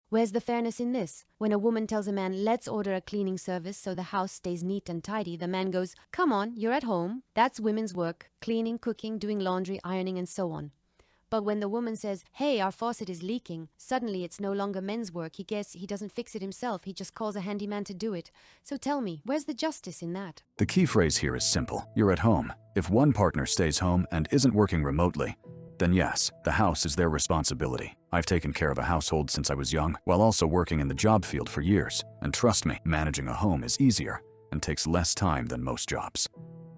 Where's the fairness in this? When a woman tells a man, let's order a cleaning service so the house stays neat and tidy, the man goes, come on, you're at home. That's women's work. Cleaning, cooking, doing laundry, ironing, and so on. But when the woman says, hey, our faucet is leaking, suddenly it's no longer men's work. He guess he doesn't fix it himself. He just calls a handyman to do it. So tell me, where's the justice in that? The key phrase here is simple. You're at home. If one partner stays home and isn't working remotely, then yes, the house is their responsibility. I've taken care of a household since I was young, while also working in the job field for years. And trust me, managing a home is easier and takes less time than most jobs.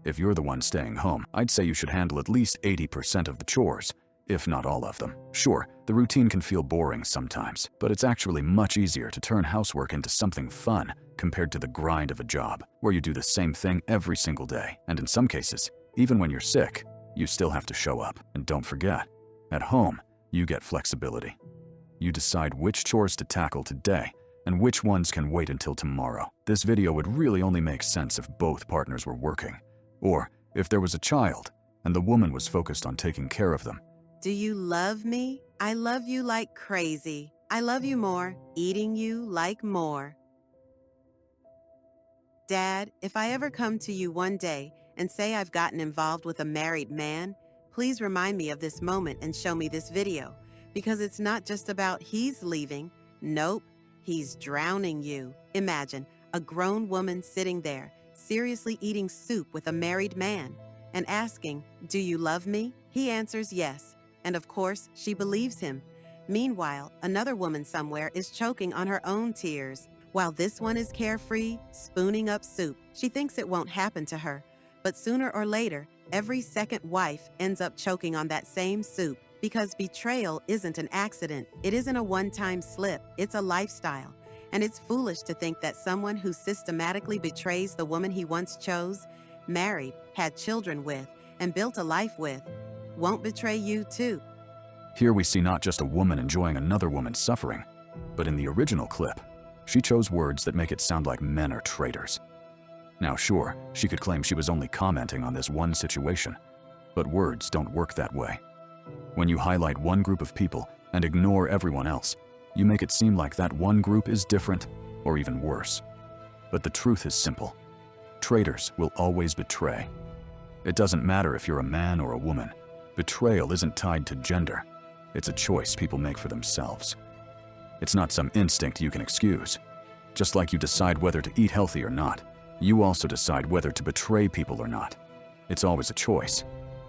If you're the one staying home, I'd say you should handle at least 80% of the chores, if not all of them. Sure, the routine can feel boring sometimes, but it's actually much easier to turn housework into something fun compared to the grind of a job, where you do the same thing every single day. And in some cases, even when you're sick, you still have to show up. And don't forget, at home, you get flexibility. You decide which chores to tackle today and which ones can wait until tomorrow. This video would really only make sense if both partners were working, or if there was a child and the woman was focused on taking care of them. Do you love me? I love you like crazy. I love you more, eating you like more. Dad, if I ever come to you one day and say I've gotten involved with a married man, please remind me of this moment and show me this video, because it's not just about he's leaving. Nope, he's drowning you. Imagine a grown woman sitting there, seriously eating soup with a married man and asking, do you love me? He answers yes. And of course, she believes him. Meanwhile, another woman somewhere is choking on her own tears, while this one is carefree, spooning up soup. She thinks it won't happen to her, but sooner or later, every second wife ends up choking on that same soup, because betrayal isn't an accident. It isn't a one-time slip. It's a lifestyle. And it's foolish to think that someone who systematically betrays the woman he once chose, married, had children with, and built a life with, won't betray you too. Here we see not just a woman enjoying another woman's suffering, but in the original clip, she chose words that make it sound like men are traitors. Now sure, she could claim she was only commenting on this one situation, but words don't work that way. When you highlight one group of people and ignore everyone else, you make it seem like that one group is different or even worse. But the truth is simple. Traitors will always betray. It doesn't matter if you're a man or a woman. Betrayal isn't tied to gender. It's a choice people make for themselves. It's not some instinct you can excuse. Just like you decide whether to eat healthy or not, you also decide whether to betray people or not. It's always a choice.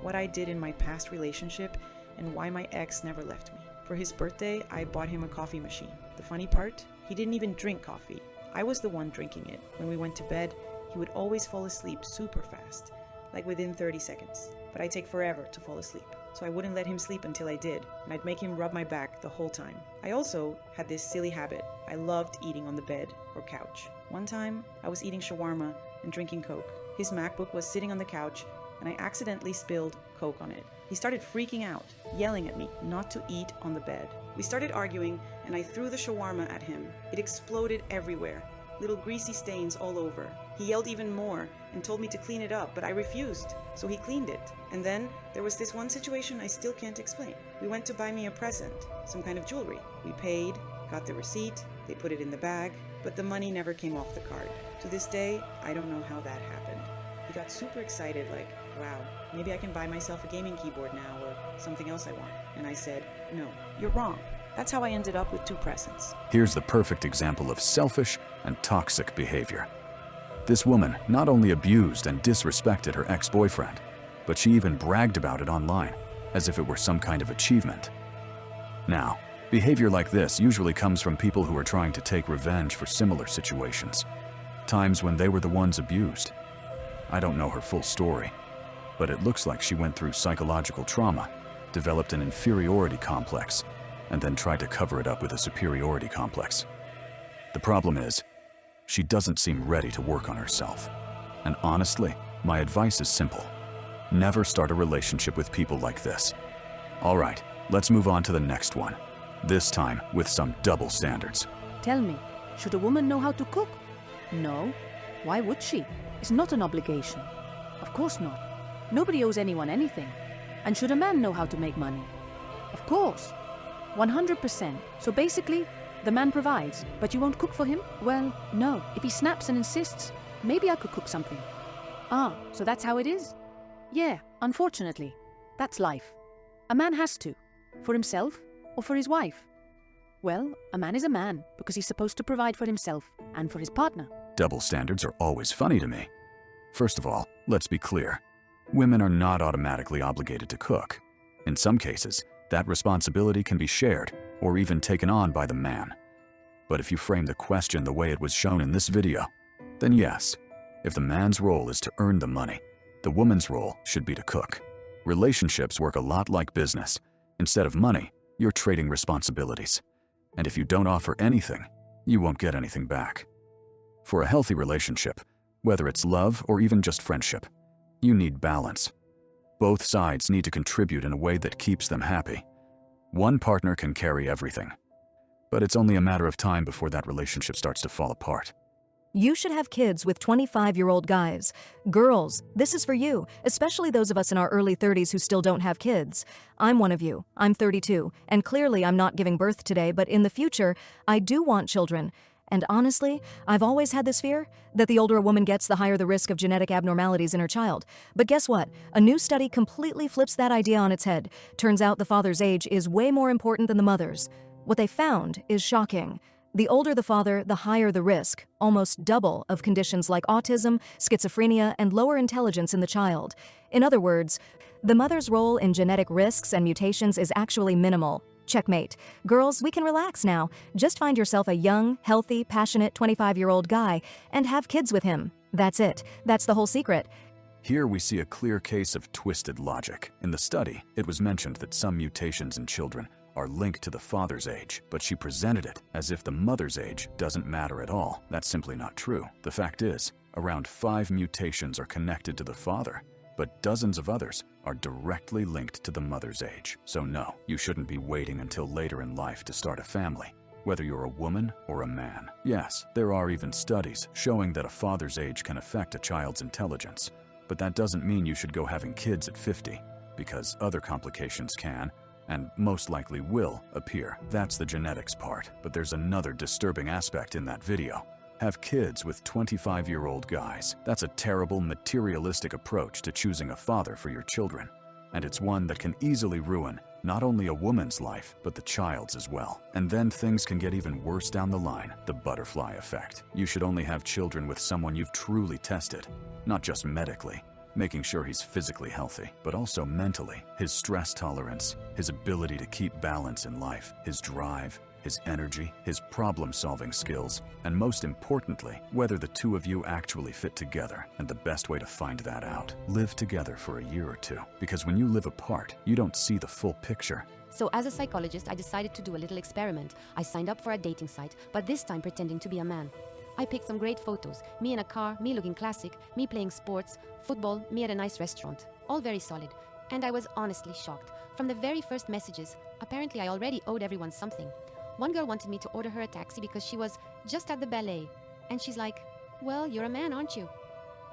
What I did in my past relationship and why my ex never left me. For his birthday, I bought him a coffee machine. The funny part, he didn't even drink coffee. I was the one drinking it. When we went to bed, he would always fall asleep super fast, like within 30 seconds. But I'd take forever to fall asleep, so I wouldn't let him sleep until I did, and I'd make him rub my back the whole time. I also had this silly habit. I loved eating on the bed or couch. One time, I was eating shawarma and drinking Coke. His MacBook was sitting on the couch, and I accidentally spilled Coke on it. He started freaking out, yelling at me not to eat on the bed. We started arguing, and I threw the shawarma at him. It exploded everywhere, little greasy stains all over. He yelled even more and told me to clean it up, but I refused, so he cleaned it. And then there was this one situation I still can't explain. We went to buy me a present, some kind of jewelry. We paid, got the receipt, they put it in the bag, but the money never came off the card. To this day, I don't know how that happened. He got super excited, like, wow, maybe I can buy myself a gaming keyboard now or something else I want. And I said, no, you're wrong. That's how I ended up with 2 presents. Here's the perfect example of selfish and toxic behavior. This woman not only abused and disrespected her ex-boyfriend, but she even bragged about it online, as if it were some kind of achievement. Now, behavior like this usually comes from people who are trying to take revenge for similar situations, times when they were the ones abused. I don't know her full story, but it looks like she went through psychological trauma, developed an inferiority complex, and then tried to cover it up with a superiority complex. The problem is, she doesn't seem ready to work on herself. And honestly, my advice is simple. Never start a relationship with people like this. All right, let's move on to the next one. This time with some double standards. Tell me, should a woman know how to cook? No. Why would she? It's not an obligation. Of course not. Nobody owes anyone anything. And should a man know how to make money? Of course. 100%. So basically, The man provides, but you won't cook for him? Well, no. If he snaps and insists, maybe I could cook something. Ah, so that's how it is? Yeah, unfortunately. That's life. A man has to. For himself or for his wife? Well, a man is a man because he's supposed to provide for himself and for his partner. Double standards are always funny to me. First of all, let's be clear. Women are not automatically obligated to cook. In some cases, that responsibility can be shared or even taken on by the man. But if you frame the question the way it was shown in this video, then yes, if the man's role is to earn the money, the woman's role should be to cook. Relationships work a lot like business. Instead of money, you're trading responsibilities. And if you don't offer anything, you won't get anything back. For a healthy relationship, whether it's love or even just friendship, you need balance. Both sides need to contribute in a way that keeps them happy. One partner can carry everything, but it's only a matter of time before that relationship starts to fall apart. You should have kids with 25-year-old guys. Girls, this is for you, especially those of us in our early 30s who still don't have kids. I'm one of you. I'm 32, and clearly I'm not giving birth today, but in the future, I do want children. And honestly, I've always had this fear that the older a woman gets, the higher the risk of genetic abnormalities in her child. But guess what? A new study completely flips that idea on its head. Turns out the father's age is way more important than the mother's. What they found is shocking. The older the father, the higher the risk, almost double, of conditions like autism, schizophrenia, and lower intelligence in the child. In other words, the mother's role in genetic risks and mutations is actually minimal. Checkmate. Girls, we can relax now. Just find yourself a young, healthy, passionate 25-year-old guy and have kids with him. That's it. That's the whole secret. Here we see a clear case of twisted logic. In the study, it was mentioned that some mutations in children are linked to the father's age, but she presented it as if the mother's age doesn't matter at all. That's simply not true. The fact is, around 5 mutations are connected to the father, but dozens of others are directly linked to the mother's age. So no, you shouldn't be waiting until later in life to start a family, whether you're a woman or a man. Yes, there are even studies showing that a father's age can affect a child's intelligence, but that doesn't mean you should go having kids at 50, because other complications can, and most likely will, appear. That's the genetics part, but there's another disturbing aspect in that video. Have kids with 25-year-old guys. That's a terrible, materialistic approach to choosing a father for your children. And it's one that can easily ruin not only a woman's life, but the child's as well. And then things can get even worse down the line, the butterfly effect. You should only have children with someone you've truly tested, not just medically, making sure he's physically healthy, but also mentally. His stress tolerance, his ability to keep balance in life, his drive, his energy, his problem-solving skills, and most importantly, whether the two of you actually fit together. And the best way to find that out, live together for a year or two. Because when you live apart, you don't see the full picture. So as a psychologist, I decided to do a little experiment. I signed up for a dating site, but this time pretending to be a man. I picked some great photos, me in a car, me looking classic, me playing sports, football, me at a nice restaurant. All very solid. And I was honestly shocked. From the very first messages, apparently I already owed everyone something. One girl wanted me to order her a taxi because she was just at the ballet. And she's like, "Well, you're a man, aren't you?"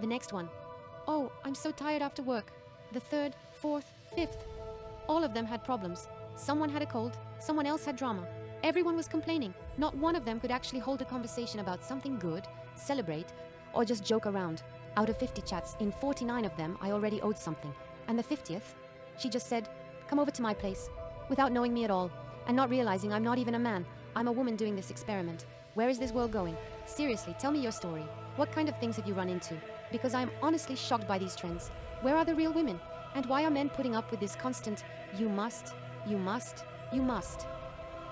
The next one, "Oh, I'm so tired after work." The third, fourth, fifth. All of them had problems. Someone had a cold, someone else had drama. Everyone was complaining. Not one of them could actually hold a conversation about something good, celebrate, or just joke around. Out of 50 chats, in 49 of them, I already owed something. And the 50th, she just said, "Come over to my place," without knowing me at all, and not realizing I'm not even a man. I'm a woman doing this experiment. Where is this world going? Seriously, tell me your story. What kind of things have you run into? Because I'm honestly shocked by these trends. Where are the real women? And why are men putting up with this constant, "You must, you must, you must"?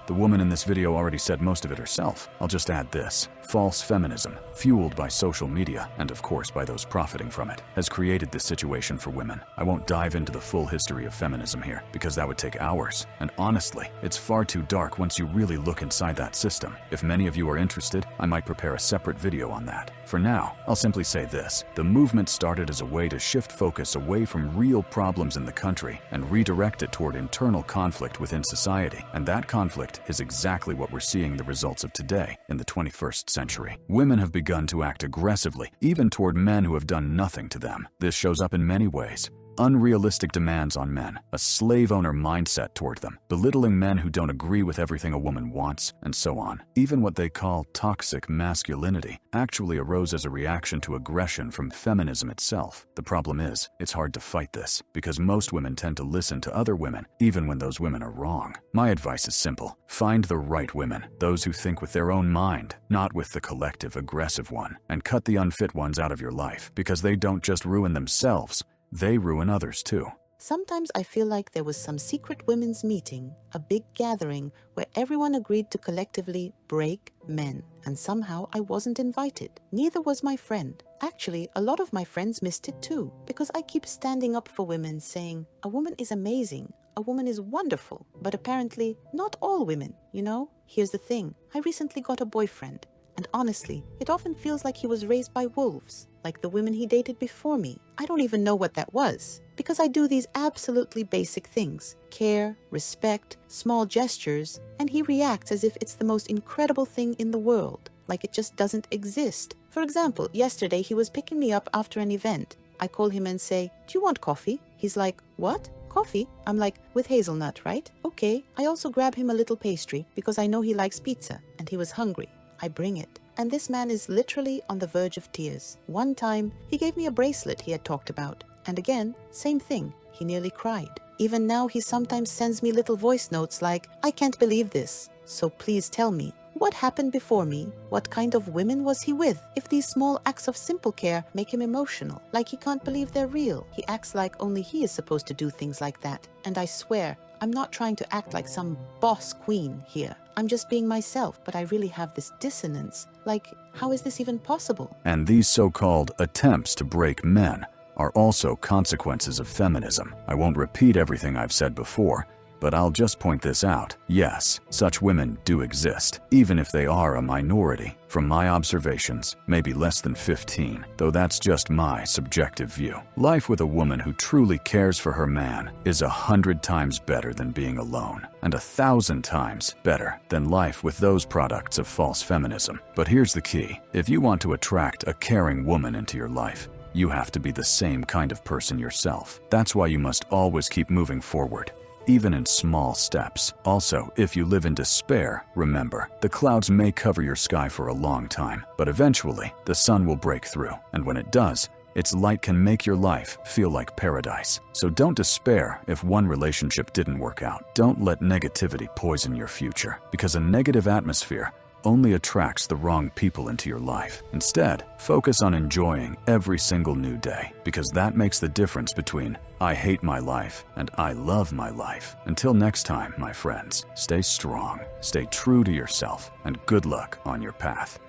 The woman in this video already said most of it herself. I'll just add this. False feminism, fueled by social media, and of course by those profiting from it, has created this situation for women. I won't dive into the full history of feminism here, because that would take hours. And honestly, it's far too dark once you really look inside that system. If many of you are interested, I might prepare a separate video on that. For now, I'll simply say this. The movement started as a way to shift focus away from real problems in the country and redirect it toward internal conflict within society. And that conflict is exactly what we're seeing the results of today in the 21st century. Women have begun to act aggressively, even toward men who have done nothing to them. This shows up in many ways. unrealistic demands on men, a slave owner mindset toward them, belittling men who don't agree with everything a woman wants, and so on. Even what they call toxic masculinity actually arose as a reaction to aggression from feminism itself. The problem is, it's hard to fight this, because most women tend to listen to other women, even when those women are wrong. My advice is simple. Find the right women, those who think with their own mind, not with the collective aggressive one, and cut the unfit ones out of your life, because they don't just ruin themselves, they ruin others too. Sometimes I feel like there was some secret women's meeting, a big gathering where everyone agreed to collectively break men, and somehow I wasn't invited. Neither was my friend. Actually, a lot of my friends missed it too, because I keep standing up for women, saying, a woman is amazing, a woman is wonderful, but apparently not all women, you know? Here's the thing, I recently got a boyfriend, and honestly, it often feels like he was raised by wolves, like the women he dated before me. I don't even know what that was, because I do these absolutely basic things: care, respect, small gestures, and he reacts as if it's the most incredible thing in the world, like it just doesn't exist. For example, yesterday he was picking me up after an event. I call him and say, "Do you want coffee?" He's like, "What? Coffee?" I'm like, "With hazelnut, right?" Okay. I also grab him a little pastry because I know he likes pizza, and he was hungry. I bring it. And this man is literally on the verge of tears. One time, he gave me a bracelet he had talked about. And again, same thing. He nearly cried. Even now, he sometimes sends me little voice notes like, "I can't believe this. So please tell me, what happened before me? What kind of women was he with? If these small acts of simple care make him emotional, like he can't believe they're real, he acts like only he is supposed to do things like that. And I swear, I'm not trying to act like some boss queen here. I'm just being myself, but I really have this dissonance. Like, how is this even possible?" And these so-called attempts to break men are also consequences of feminism. I won't repeat everything I've said before, but I'll just point this out. Yes, such women do exist, even if they are a minority. From my observations, maybe less than 15, though that's just my subjective view. Life with a woman who truly cares for her man is 100 times better than being alone, and 1,000 times better than life with those products of false feminism. But here's the key. If you want to attract a caring woman into your life, you have to be the same kind of person yourself. That's why you must always keep moving forward, even in small steps. Also, if you live in despair, remember, the clouds may cover your sky for a long time, but eventually, the sun will break through. And when it does, its light can make your life feel like paradise. So don't despair if one relationship didn't work out. Don't let negativity poison your future, because a negative atmosphere only attracts the wrong people into your life. Instead, focus on enjoying every single new day, because that makes the difference between "I hate my life" and "I love my life." Until next time, my friends, stay strong, stay true to yourself, and good luck on your path.